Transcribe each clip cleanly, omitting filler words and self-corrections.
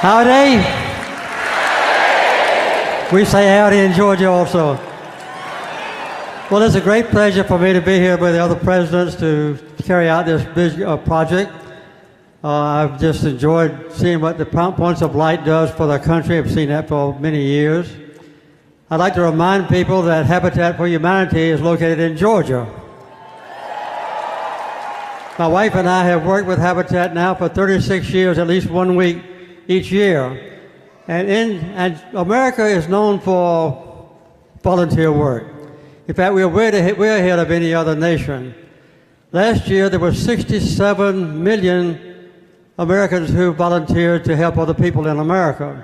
Howdy. We say howdy in Georgia also. Well, it's a great pleasure for me to be here with the other presidents to carry out this big project. I've just enjoyed seeing what the Points of Light does for the country. I've seen that for many years. I'd like to remind people that Habitat for Humanity is located in Georgia. My wife and I have worked with Habitat now for 36 years, at least 1 week each year. And America is known for volunteer work. In fact, we're ahead of any other nation. Last year, there were 67 million Americans who volunteered to help other people in America.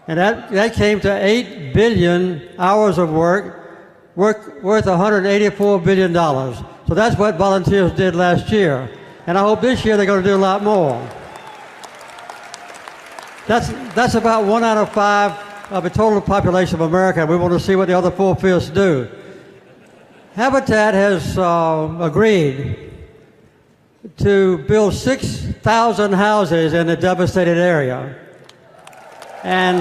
And that came to 8 billion hours of work worth $184 billion. So that's what volunteers did last year. And I hope this year they're going to do a lot more. That's about 1 out of 5 of the total population of America. We want to see what the other 4/5 do. Habitat has agreed to build 6,000 houses in the devastated area. And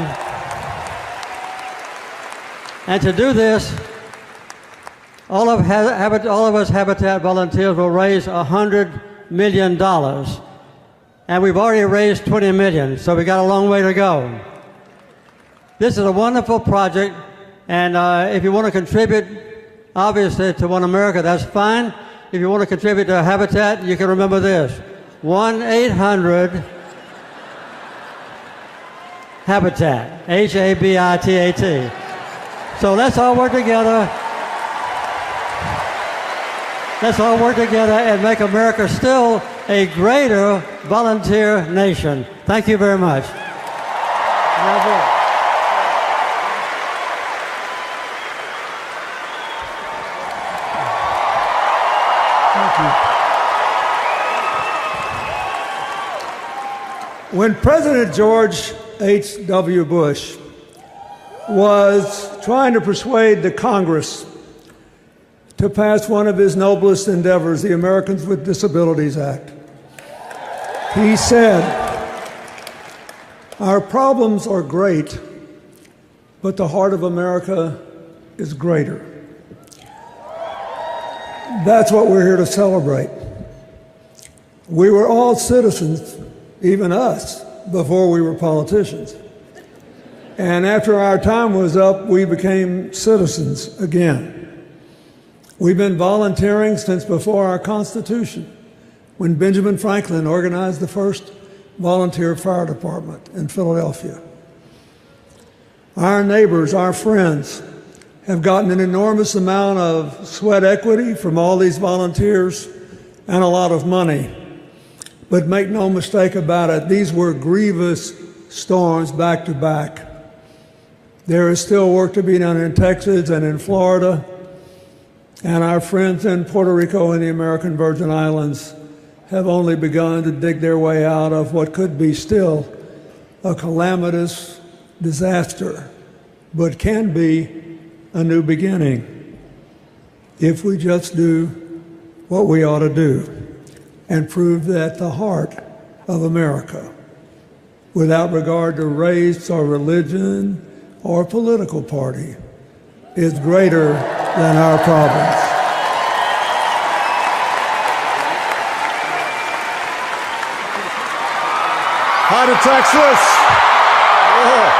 to do this, all of us Habitat volunteers will raise $100 million. And we've already raised 20 million, so we got a long way to go. This is a wonderful project, and if you want to contribute, obviously, to One America, that's fine. If you want to contribute to Habitat, you can remember this: 1-800-HABITAT, HABITAT. So let's all work together. Let's all work together and make America still a greater volunteer nation. Thank you very much. Thank you. When President George H.W. Bush was trying to persuade the Congress to pass one of his noblest endeavors, the Americans with Disabilities Act, he said, "Our problems are great, but the heart of America is greater." That's what we're here to celebrate. We were all citizens, even us, before we were politicians. And after our time was up, we became citizens again. We've been volunteering since before our Constitution, when Benjamin Franklin organized the first volunteer fire department in Philadelphia. Our neighbors, our friends, have gotten an enormous amount of sweat equity from all these volunteers and a lot of money. But make no mistake about it, these were grievous storms back to back. There is still work to be done in Texas and in Florida, and our friends in Puerto Rico and the American Virgin Islands have only begun to dig their way out of what could be still a calamitous disaster, but can be a new beginning if we just do what we ought to do and prove that the heart of America, without regard to race or religion or political party, is greater than our problems. Hi to Texas. Yeah.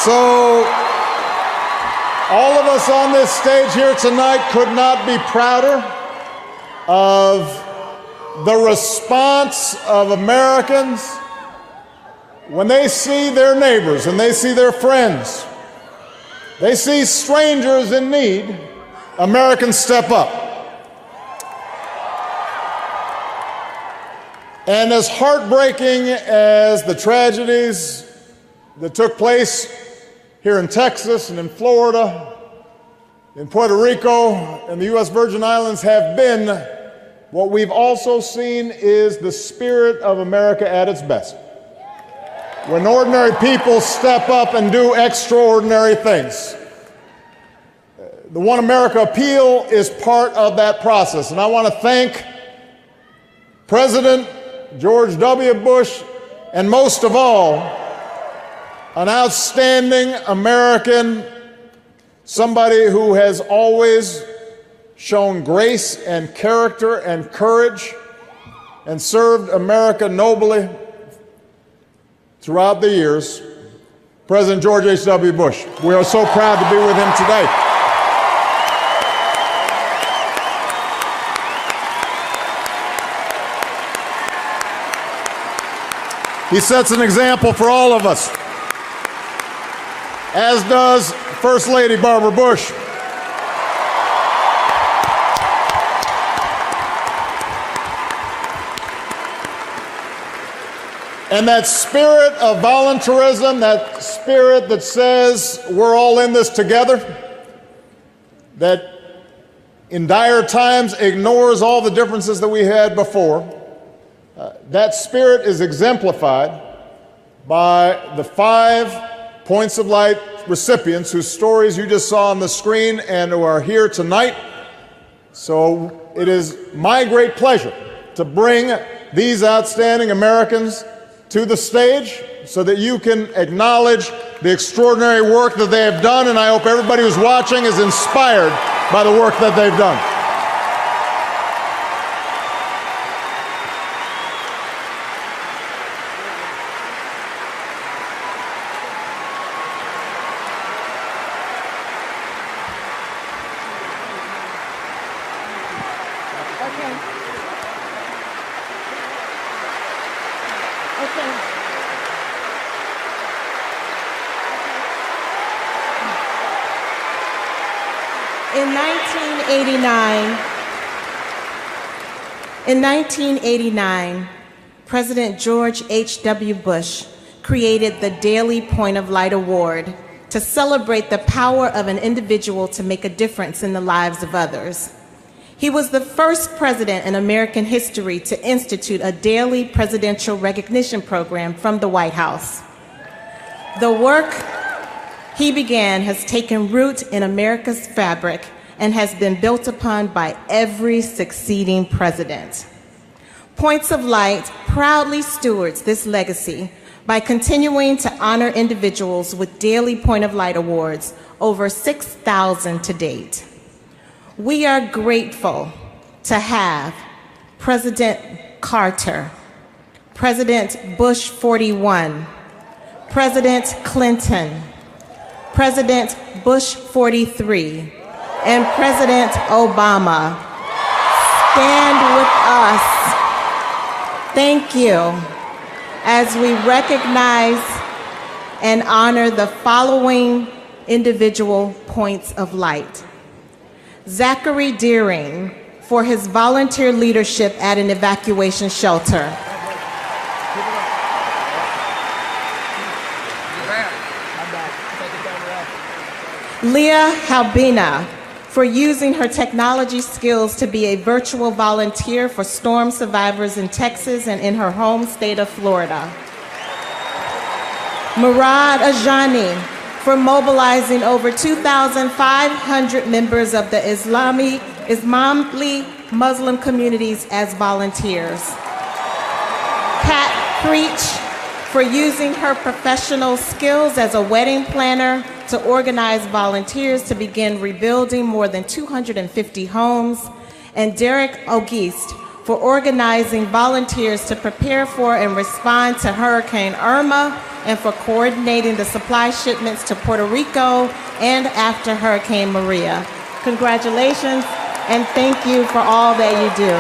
So, all of us on this stage here tonight could not be prouder of the response of Americans when they see their neighbors and they see their friends, they see strangers in need. Americans step up. And as heartbreaking as the tragedies that took place here in Texas and in Florida, in Puerto Rico, and the U.S. Virgin Islands have been, what we've also seen is the spirit of America at its best. When ordinary people step up and do extraordinary things. The One America appeal is part of that process, and I want to thank President George W. Bush, and most of all, an outstanding American, somebody who has always shown grace and character and courage and served America nobly throughout the years, President George H.W. Bush. We are so proud to be with him today. He sets an example for all of us, as does First Lady Barbara Bush. And that spirit of volunteerism, that spirit that says we're all in this together, that in dire times ignores all the differences that we had before, that spirit is exemplified by the 5 Points of Light recipients whose stories you just saw on the screen and who are here tonight. So it is my great pleasure to bring these outstanding Americans to the stage so that you can acknowledge the extraordinary work that they have done, and I hope everybody who's watching is inspired by the work that they've done. In 1989, President George H.W. Bush created the Daily Point of Light Award to celebrate the power of an individual to make a difference in the lives of others. He was the first president in American history to institute a daily presidential recognition program from the White House. The work he began has taken root in America's fabric and has been built upon by every succeeding president. Points of Light proudly stewards this legacy by continuing to honor individuals with daily Point of Light awards, over 6,000 to date. We are grateful to have President Carter, President Bush 41, President Clinton, President Bush 43, and President Obama stand with us. Thank you as we recognize and honor the following individual points of light. Zachary Deering for his volunteer leadership at an evacuation shelter. Leah Halbina for using her technology skills to be a virtual volunteer for storm survivors in Texas and in her home state of Florida. Murad Ajani for mobilizing over 2,500 members of the Islamli Muslim communities as volunteers. Kat Creech for using her professional skills as a wedding planner to organize volunteers to begin rebuilding more than 250 homes, and Derek Auguste for organizing volunteers to prepare for and respond to Hurricane Irma, and for coordinating the supply shipments to Puerto Rico and after Hurricane Maria. Congratulations, and thank you for all that you do.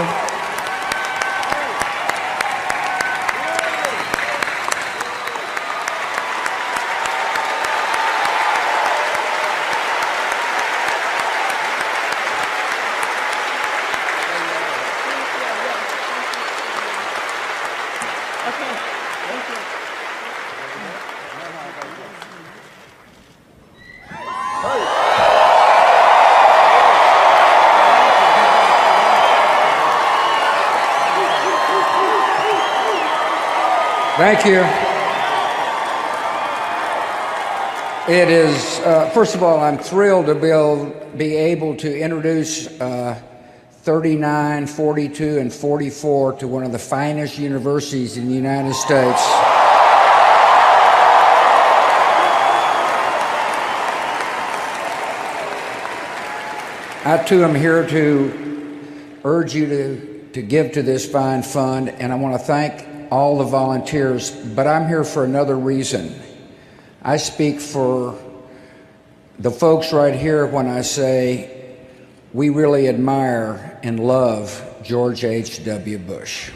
Thank you. It is, first of all, I'm thrilled to be able to introduce 39, 42, and 44 to one of the finest universities in the United States. I too am here to urge you to give to this fine fund, and I want to thank all the volunteers, but I'm here for another reason. I speak for the folks right here when I say we really admire and love George H.W. Bush.